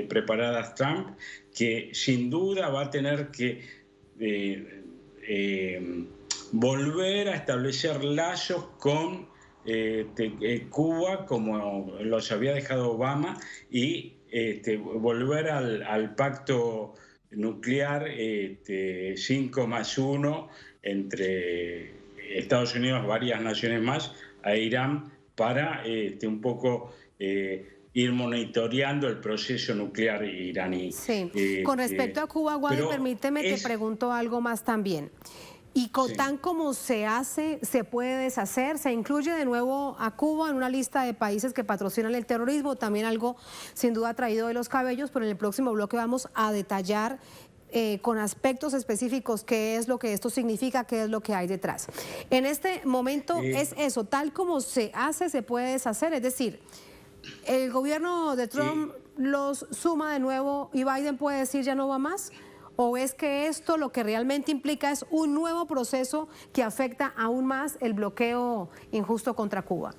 preparadas Trump, que sin duda va a tener que volver a establecer lazos con Cuba, como los había dejado Obama, y volver al pacto nuclear 5+1 entre Estados Unidos, varias naciones más, a Irán, para un poco ir monitoreando el proceso nuclear iraní. Sí. Con respecto a Cuba, Guadi, permíteme, te pregunto algo más también. Y tan como se hace, se puede deshacer, se incluye de nuevo a Cuba en una lista de países que patrocinan el terrorismo, también algo sin duda traído de los cabellos, pero en el próximo bloque vamos a detallar con aspectos específicos qué es lo que esto significa, qué es lo que hay detrás. En este momento es eso, tal como se hace, se puede deshacer, es decir, el gobierno de Trump los suma de nuevo y Biden puede decir ya no va más. ¿O es que esto lo que realmente implica es un nuevo proceso que afecta aún más el bloqueo injusto contra Cuba?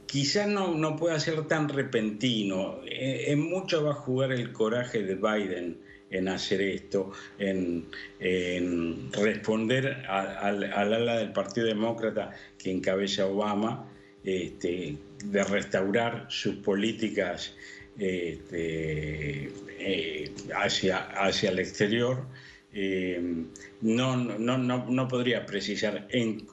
Quizás no pueda ser tan repentino. En mucho va a jugar el coraje de Biden en hacer esto, en responder al ala del Partido Demócrata que encabeza Obama, de restaurar sus políticas hacia el exterior. No podría precisar en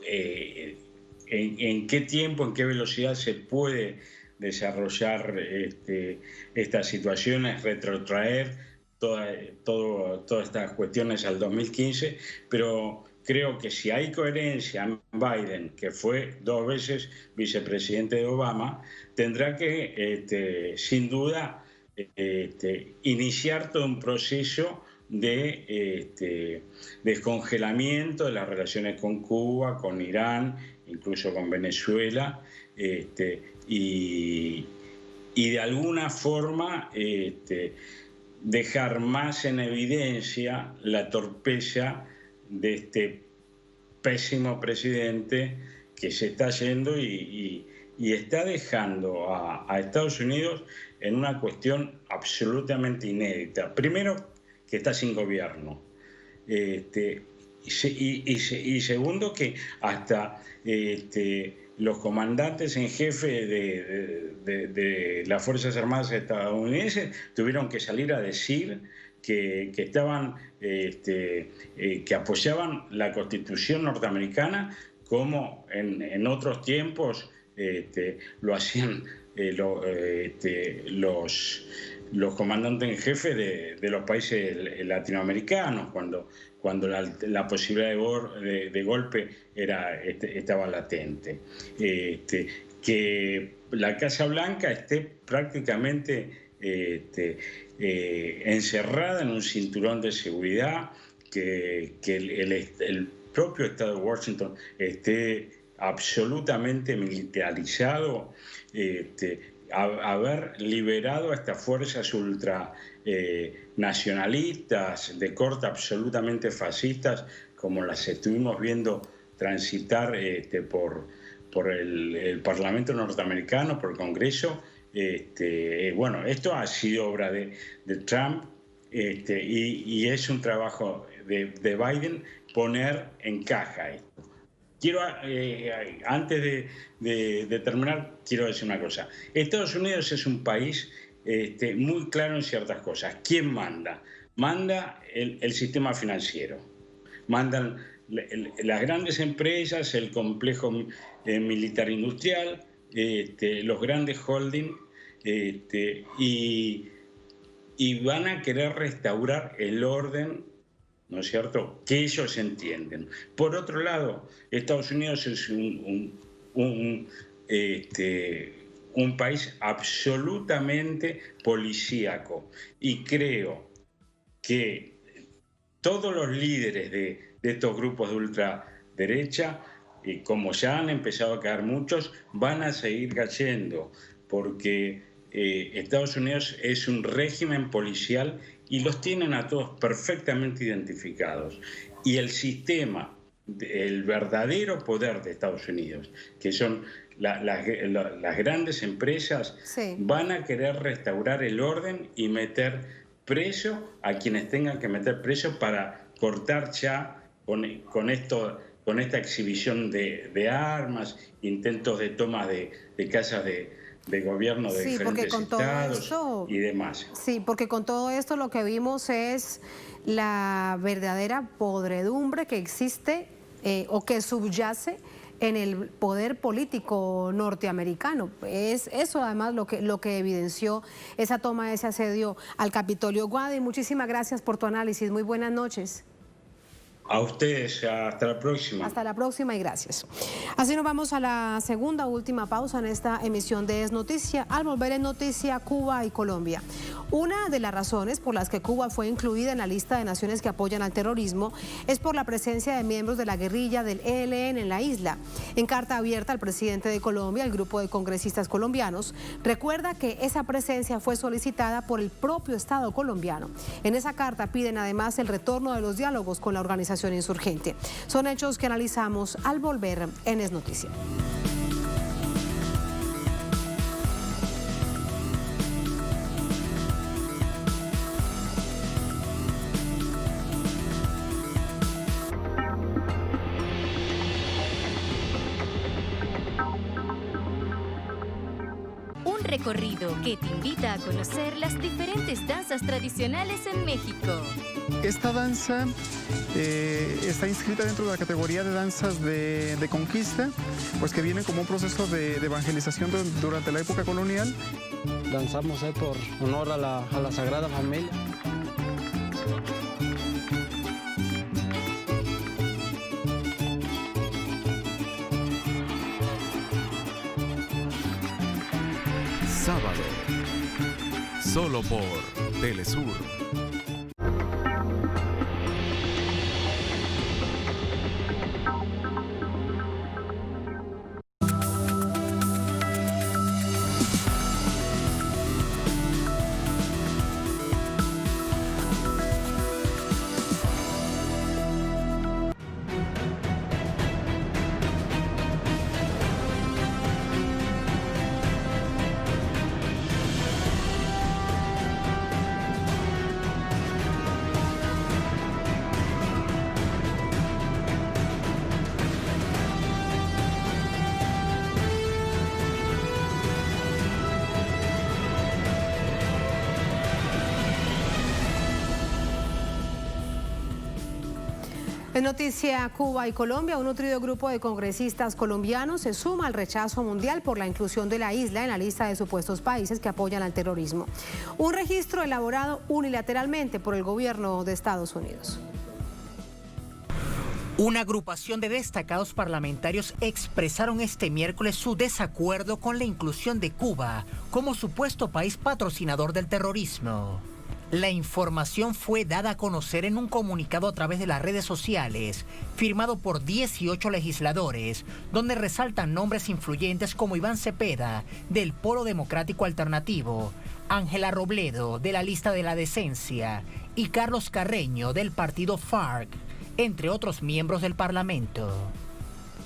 qué tiempo, en qué velocidad se puede desarrollar estas situaciones, retrotraer todas estas cuestiones al 2015, pero creo que si hay coherencia en Biden, que fue 2 veces vicepresidente de Obama, tendrá que, sin duda, iniciar todo un proceso de descongelamiento de las relaciones con Cuba, con Irán, incluso con Venezuela, y de alguna forma dejar más en evidencia la torpeza de este pésimo presidente que se está yendo y está dejando a Estados Unidos en una cuestión absolutamente inédita. Primero, que está sin gobierno. Y segundo, que hasta los comandantes en jefe de las Fuerzas Armadas estadounidenses tuvieron que salir a decir que estaban, que apoyaban la Constitución norteamericana, como en otros tiempos lo hacían los comandantes en jefe de los países latinoamericanos, cuando la posibilidad de golpe estaba latente. Que la Casa Blanca esté prácticamente encerrada en un cinturón de seguridad, que el propio Estado de Washington esté absolutamente militarizado, haber liberado a estas fuerzas ultranacionalistas de corte absolutamente fascistas, como las estuvimos viendo transitar por por el Parlamento norteamericano, por el Congreso. Bueno, esto ha sido obra de Trump y es un trabajo de Biden poner en caja esto. Quiero, antes de terminar, quiero decir una cosa. Estados Unidos es un país muy claro en ciertas cosas. ¿Quién manda? Manda el sistema financiero. Mandan las grandes empresas, el complejo militar industrial, los grandes holdings, y van a querer restaurar el orden, ¿no es cierto?, que ellos entienden. Por otro lado, Estados Unidos es un país absolutamente policíaco, y creo que todos los líderes de estos grupos de ultraderecha, como ya han empezado a caer muchos, van a seguir cayendo, porque Estados Unidos es un régimen policial y los tienen a todos perfectamente identificados. Y el sistema, el verdadero poder de Estados Unidos, que son las grandes empresas, sí, van a querer restaurar el orden y meter preso a quienes tengan que meter preso para cortar ya con esta exhibición de armas, intentos de toma de casas de gobierno de diferentes estados y demás. Sí, porque con todo esto lo que vimos es la verdadera podredumbre que existe o que subyace en el poder político norteamericano. Es eso además lo que evidenció esa toma, ese asedio al Capitolio. Guadi, muchísimas gracias por tu análisis. Muy buenas noches. A ustedes, hasta la próxima. Hasta la próxima y gracias. Así nos vamos a la segunda, última pausa en esta emisión de Es Noticia. Al volver en Noticia, Cuba y Colombia. Una de las razones por las que Cuba fue incluida en la lista de naciones que apoyan al terrorismo es por la presencia de miembros de la guerrilla del ELN en la isla. En carta abierta al presidente de Colombia, el grupo de congresistas colombianos recuerda que esa presencia fue solicitada por el propio Estado colombiano. En esa carta piden además el retorno de los diálogos con la organización insurgente. Son hechos que analizamos al volver en Es Noticia. Un recorrido que te invita a conocer las diferentes danzas tradicionales en México. Esta danza está inscrita dentro de la categoría de danzas de conquista, pues que viene como un proceso de evangelización durante la época colonial. Danzamos por honor a la Sagrada Familia. Sábado, solo por Telesur. En Noticia, Cuba y Colombia, un nutrido grupo de congresistas colombianos se suma al rechazo mundial por la inclusión de la isla en la lista de supuestos países que apoyan al terrorismo. Un registro elaborado unilateralmente por el gobierno de Estados Unidos. Una agrupación de destacados parlamentarios expresaron este miércoles su desacuerdo con la inclusión de Cuba como supuesto país patrocinador del terrorismo. La información fue dada a conocer en un comunicado a través de las redes sociales, firmado por 18 legisladores, donde resaltan nombres influyentes como Iván Cepeda, del Polo Democrático Alternativo, Ángela Robledo, de la Lista de la Decencia, y Carlos Carreño, del partido FARC, entre otros miembros del Parlamento.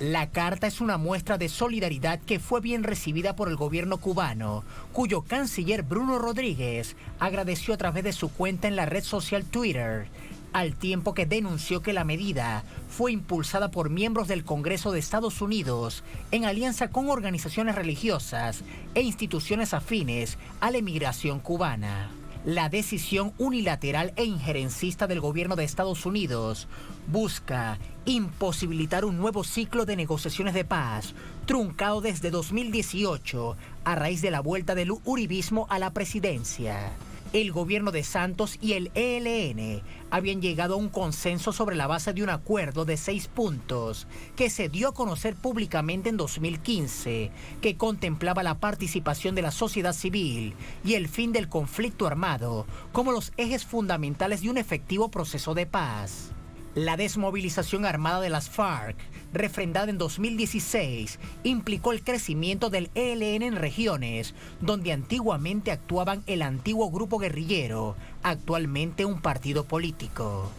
La carta es una muestra de solidaridad que fue bien recibida por el gobierno cubano, cuyo canciller Bruno Rodríguez agradeció a través de su cuenta en la red social Twitter, al tiempo que denunció que la medida fue impulsada por miembros del Congreso de Estados Unidos en alianza con organizaciones religiosas e instituciones afines a la emigración cubana. La decisión unilateral e injerencista del gobierno de Estados Unidos busca imposibilitar un nuevo ciclo de negociaciones de paz, truncado desde 2018 a raíz de la vuelta del uribismo a la presidencia. El gobierno de Santos y el ELN habían llegado a un consenso sobre la base de un acuerdo de 6 puntos que se dio a conocer públicamente en 2015, que contemplaba la participación de la sociedad civil y el fin del conflicto armado como los ejes fundamentales de un efectivo proceso de paz. La desmovilización armada de las FARC, refrendada en 2016, implicó el crecimiento del ELN en regiones donde antiguamente actuaban el antiguo grupo guerrillero, actualmente un partido político.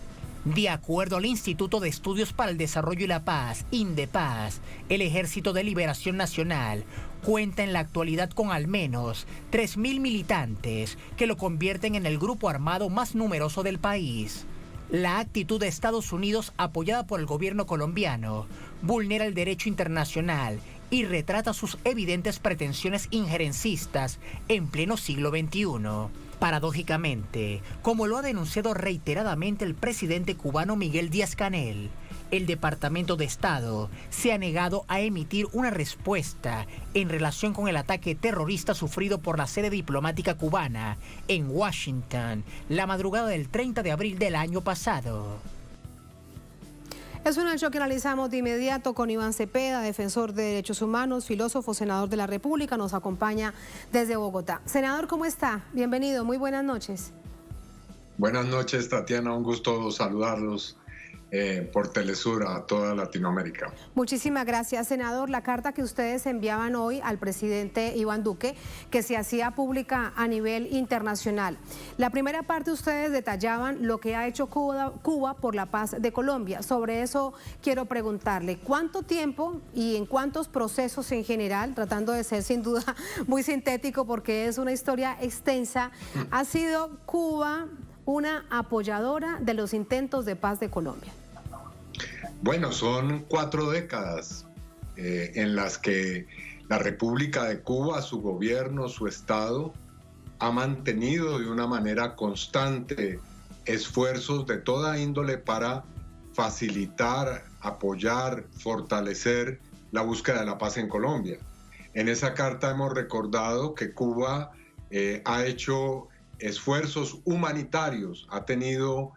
De acuerdo al Instituto de Estudios para el Desarrollo y la Paz, INDEPAZ, el Ejército de Liberación Nacional cuenta en la actualidad con al menos 3.000 militantes que lo convierten en el grupo armado más numeroso del país. La actitud de Estados Unidos, apoyada por el gobierno colombiano, vulnera el derecho internacional y retrata sus evidentes pretensiones injerencistas en pleno siglo XXI. Paradójicamente, como lo ha denunciado reiteradamente el presidente cubano Miguel Díaz-Canel, el Departamento de Estado se ha negado a emitir una respuesta en relación con el ataque terrorista sufrido por la sede diplomática cubana en Washington la madrugada del 30 de abril del año pasado. Es un hecho que analizamos de inmediato con Iván Cepeda, defensor de derechos humanos, filósofo, senador de la República, nos acompaña desde Bogotá. Senador, ¿cómo está? Bienvenido, muy buenas noches. Buenas noches, Tatiana, un gusto saludarlos por Telesur a toda Latinoamérica. Muchísimas gracias, senador. La carta que ustedes enviaban hoy al presidente Iván Duque, que se hacía pública a nivel internacional. La primera parte ustedes detallaban lo que ha hecho Cuba por la paz de Colombia. Sobre eso quiero preguntarle, ¿cuánto tiempo y en cuántos procesos en general, tratando de ser sin duda muy sintético porque es una historia extensa, ha sido Cuba una apoyadora de los intentos de paz de Colombia? Bueno, son 4 décadas en las que la República de Cuba, su gobierno, su Estado, ha mantenido de una manera constante esfuerzos de toda índole para facilitar, apoyar, fortalecer la búsqueda de la paz en Colombia. En esa carta hemos recordado que Cuba ha hecho esfuerzos humanitarios, ha tenido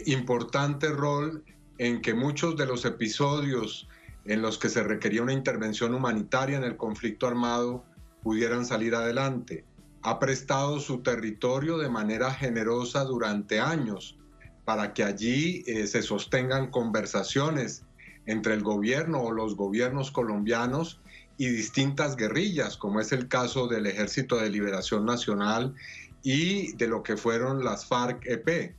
importante rol en que muchos de los episodios en los que se requería una intervención humanitaria en el conflicto armado pudieran salir adelante. Ha prestado su territorio de manera generosa durante años para que allí se sostengan conversaciones entre el gobierno o los gobiernos colombianos y distintas guerrillas, como es el caso del Ejército de Liberación Nacional y de lo que fueron las FARC-EP.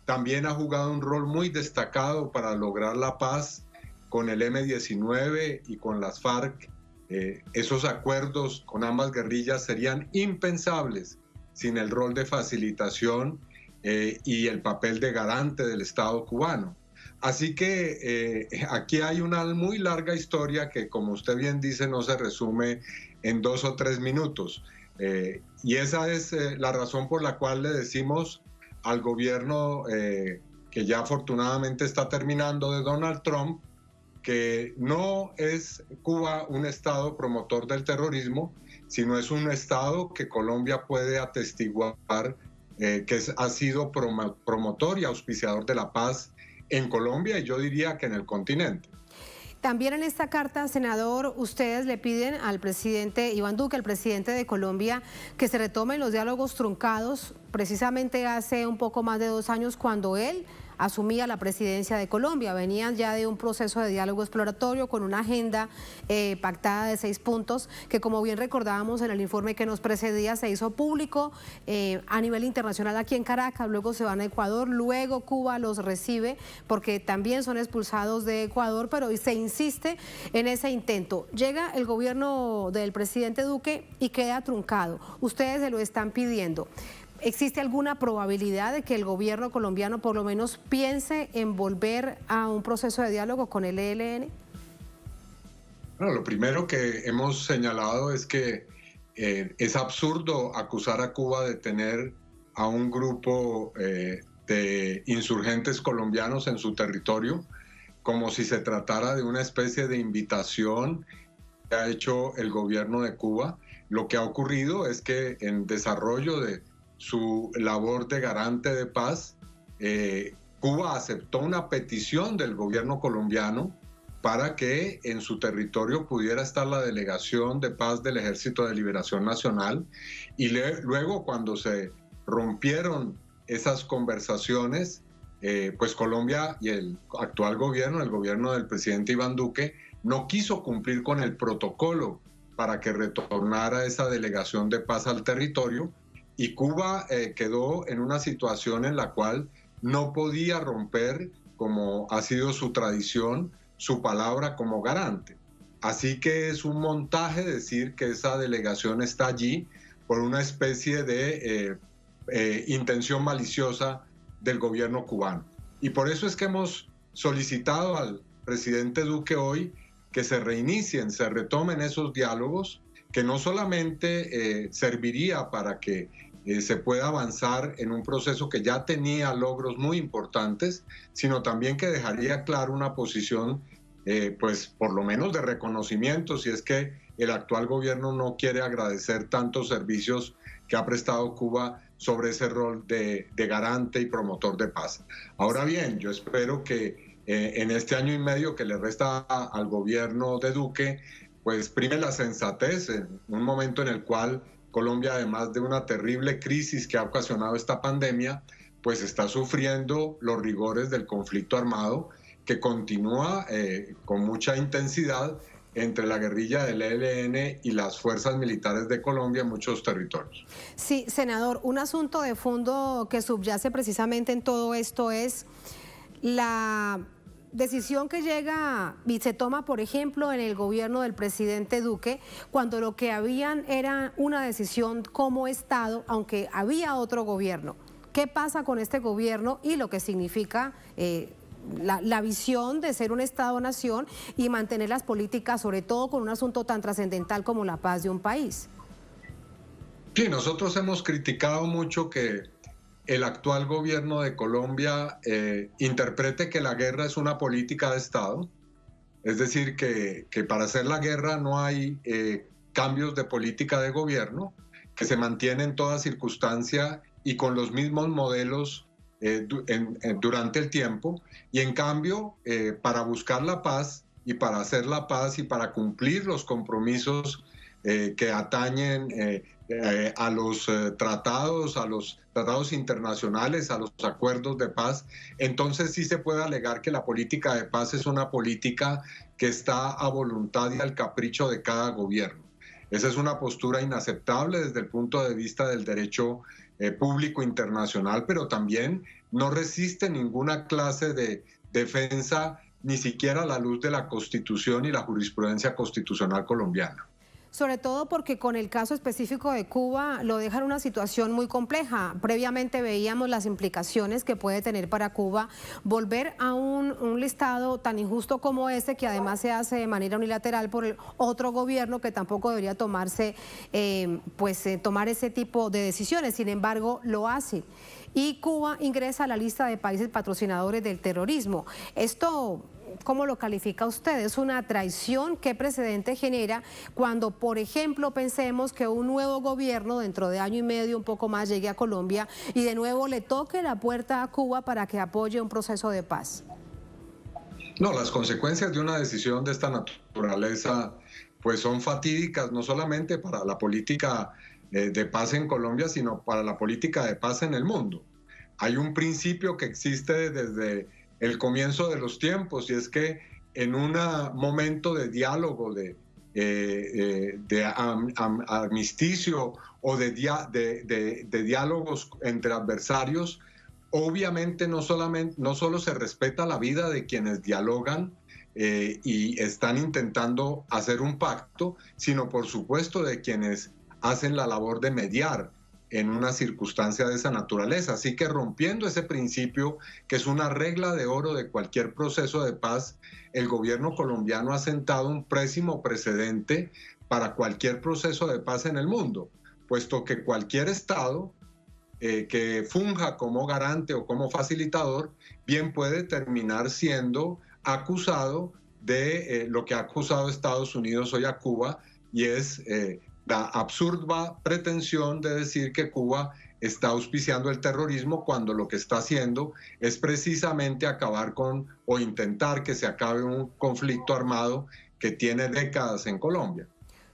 También ha jugado un rol muy destacado para lograr la paz con el M-19 y con las FARC. Esos acuerdos con ambas guerrillas serían impensables sin el rol de facilitación y el papel de garante del Estado cubano. Así que aquí hay una muy larga historia que, como usted bien dice, no se resume en 2 o 3 minutos. Y esa es la razón por la cual le decimos al gobierno que ya afortunadamente está terminando de Donald Trump, que no es Cuba un Estado promotor del terrorismo, sino es un Estado que Colombia puede atestiguar que ha sido promotor y auspiciador de la paz en Colombia y yo diría que en el continente. También en esta carta, senador, ustedes le piden al presidente Iván Duque, al presidente de Colombia, que se retomen los diálogos truncados. Precisamente hace un poco más de 2 años, cuando él asumía la presidencia de Colombia. Venían ya de un proceso de diálogo exploratorio con una agenda pactada de 6 puntos que, como bien recordábamos en el informe que nos precedía, se hizo público a nivel internacional aquí en Caracas, luego se van a Ecuador, luego Cuba los recibe porque también son expulsados de Ecuador, pero se insiste en ese intento. Llega el gobierno del presidente Duque y queda truncado. Ustedes se lo están pidiendo. ¿Existe alguna probabilidad de que el gobierno colombiano por lo menos piense en volver a un proceso de diálogo con el ELN? Bueno, lo primero que hemos señalado es que es absurdo acusar a Cuba de tener a un grupo de insurgentes colombianos en su territorio, como si se tratara de una especie de invitación que ha hecho el gobierno de Cuba. Lo que ha ocurrido es que en desarrollo de su labor de garante de paz, Cuba aceptó una petición del gobierno colombiano para que en su territorio pudiera estar la delegación de paz del Ejército de Liberación Nacional, y luego cuando se rompieron esas conversaciones, pues Colombia y el actual gobierno, el gobierno del presidente Iván Duque, no quiso cumplir con el protocolo para que retornara esa delegación de paz al territorio, y Cuba quedó en una situación en la cual no podía romper, como ha sido su tradición, su palabra como garante. Así que es un montaje decir que esa delegación está allí por una especie de intención maliciosa del gobierno cubano. Y por eso es que hemos solicitado al presidente Duque hoy que se reinicien, se retomen esos diálogos, que no solamente serviría para que se pueda avanzar en un proceso que ya tenía logros muy importantes, sino también que dejaría claro una posición, pues por lo menos de reconocimiento, si es que el actual gobierno no quiere agradecer tantos servicios que ha prestado Cuba sobre ese rol de garante y promotor de paz. Ahora bien, yo espero que en este año y medio que le resta al gobierno de Duque, pues prime la sensatez en un momento en el cual Colombia, además de una terrible crisis que ha ocasionado esta pandemia, pues está sufriendo los rigores del conflicto armado que continúa con mucha intensidad entre la guerrilla del ELN y las fuerzas militares de Colombia en muchos territorios. Sí, senador, un asunto de fondo que subyace precisamente en todo esto es la decisión que llega y se toma, por ejemplo, en el gobierno del presidente Duque, cuando lo que habían era una decisión como Estado, aunque había otro gobierno. ¿Qué pasa con este gobierno y lo que significa la visión de ser un Estado-nación y mantener las políticas, sobre todo con un asunto tan trascendental como la paz de un país? Sí, nosotros hemos criticado mucho que el actual gobierno de Colombia interprete que la guerra es una política de Estado, es decir, que para hacer la guerra no hay cambios de política de gobierno, que se mantiene en toda circunstancia y con los mismos modelos durante el tiempo, y en cambio, para buscar la paz y para hacer la paz y para cumplir los compromisos que atañen a los tratados internacionales, a los acuerdos de paz, entonces sí se puede alegar que la política de paz es una política que está a voluntad y al capricho de cada gobierno. Esa es una postura inaceptable desde el punto de vista del derecho público internacional, pero también no resiste ninguna clase de defensa, ni siquiera a la luz de la Constitución y la jurisprudencia constitucional colombiana. Sobre todo porque con el caso específico de Cuba lo deja en una situación muy compleja. Previamente veíamos las implicaciones que puede tener para Cuba volver a un listado tan injusto como ese, que además se hace de manera unilateral por el otro gobierno que tampoco debería tomar ese tipo de decisiones. Sin embargo, lo hace. Y Cuba ingresa a la lista de países patrocinadores del terrorismo. Esto, ¿cómo lo califica usted? ¿Es una traición? ¿Qué precedente genera cuando, por ejemplo, pensemos que un nuevo gobierno dentro de año y medio, un poco más, llegue a Colombia y de nuevo le toque la puerta a Cuba para que apoye un proceso de paz? No, las consecuencias de una decisión de esta naturaleza pues son fatídicas, no solamente para la política de paz en Colombia, sino para la política de paz en el mundo. hay un principio que existe desde el comienzo de los tiempos, y es que en un momento de diálogo, de armisticio o de diálogos entre adversarios, obviamente no solo se respeta la vida de quienes dialogan y están intentando hacer un pacto, sino por supuesto de quienes hacen la labor de mediar en una circunstancia de esa naturaleza. Así que rompiendo ese principio, que es una regla de oro de cualquier proceso de paz, el gobierno colombiano ha sentado un pésimo precedente para cualquier proceso de paz en el mundo, puesto que cualquier Estado que funja como garante o como facilitador, bien puede terminar siendo acusado de lo que ha acusado Estados Unidos hoy a Cuba, y es la absurda pretensión de decir que Cuba está auspiciando el terrorismo, cuando lo que está haciendo es precisamente acabar con o intentar que se acabe un conflicto armado que tiene décadas en Colombia.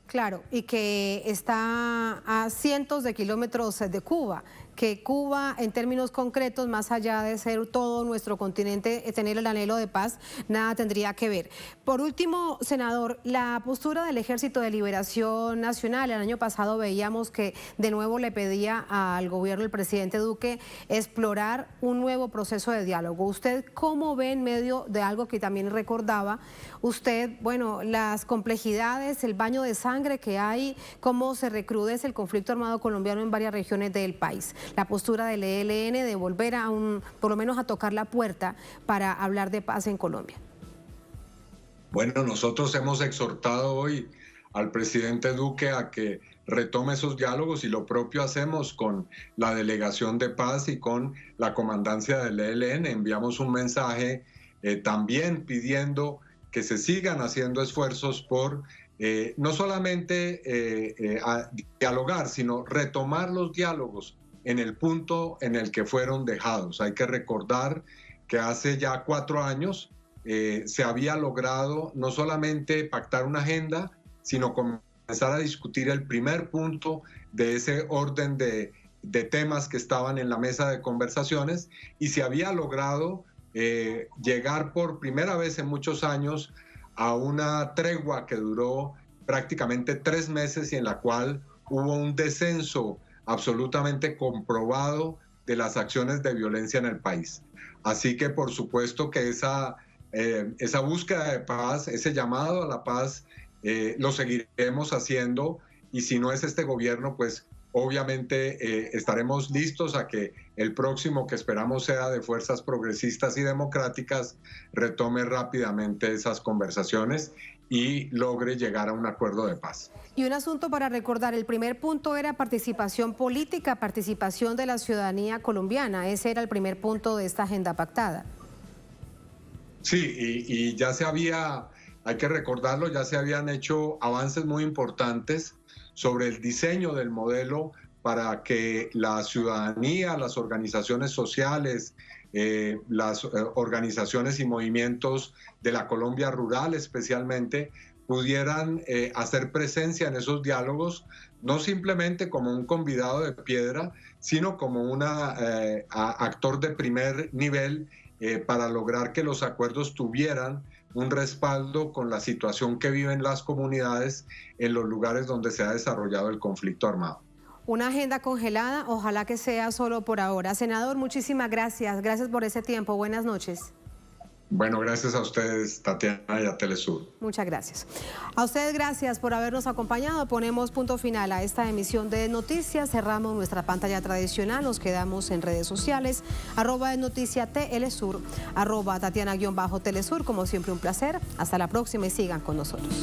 Claro, y que está a cientos de kilómetros de Cuba, que Cuba en términos concretos, más allá de ser todo nuestro continente, tener el anhelo de paz, nada tendría que ver. Por último, senador, la postura del Ejército de Liberación Nacional, el año pasado veíamos que de nuevo le pedía al gobierno del presidente Duque explorar un nuevo proceso de diálogo. ¿Usted cómo ve, en medio de algo que también recordaba usted, bueno, las complejidades, el baño de sangre que hay, cómo se recrudece el conflicto armado colombiano en varias regiones del país? La postura del ELN de volver por lo menos a tocar la puerta para hablar de paz en Colombia. Bueno, nosotros hemos exhortado hoy al presidente Duque a que retome esos diálogos, y lo propio hacemos con la delegación de paz y con la comandancia del ELN. Enviamos un mensaje también pidiendo que se sigan haciendo esfuerzos por no solamente dialogar, sino retomar los diálogos en el punto en el que fueron dejados. Hay que recordar que hace ya 4 años se había logrado no solamente pactar una agenda, sino comenzar a discutir el primer punto de ese orden de temas que estaban en la mesa de conversaciones, y se había logrado llegar por primera vez en muchos años a una tregua que duró prácticamente 3 meses y en la cual hubo un descenso absolutamente comprobado de las acciones de violencia en el país. Así que por supuesto que esa búsqueda de paz, ese llamado a la paz, lo seguiremos haciendo, y si no es este gobierno, pues obviamente estaremos listos a que el próximo, que esperamos sea de fuerzas progresistas y democráticas, retome rápidamente esas conversaciones y logre llegar a un acuerdo de paz. Y un asunto para recordar, el primer punto era participación política, participación de la ciudadanía colombiana. Ese era el primer punto de esta agenda pactada. Sí, y ya se había, hay que recordarlo, ya se habían hecho avances muy importantes sobre el diseño del modelo para que la ciudadanía, las organizaciones sociales, las organizaciones y movimientos de la Colombia rural especialmente, pudieran hacer presencia en esos diálogos, no simplemente como un convidado de piedra, sino como un actor de primer nivel para lograr que los acuerdos tuvieran un respaldo con la situación que viven las comunidades en los lugares donde se ha desarrollado el conflicto armado. Una agenda congelada, ojalá que sea solo por ahora. Senador, muchísimas gracias. Gracias por ese tiempo. Buenas noches. Bueno, gracias a ustedes, Tatiana, y a Telesur. Muchas gracias. A ustedes gracias por habernos acompañado. Ponemos punto final a esta emisión de noticias. Cerramos nuestra pantalla tradicional. Nos quedamos en redes sociales. @noticiatelesur, @Tatiana_Telesur. Como siempre, un placer. Hasta la próxima y sigan con nosotros.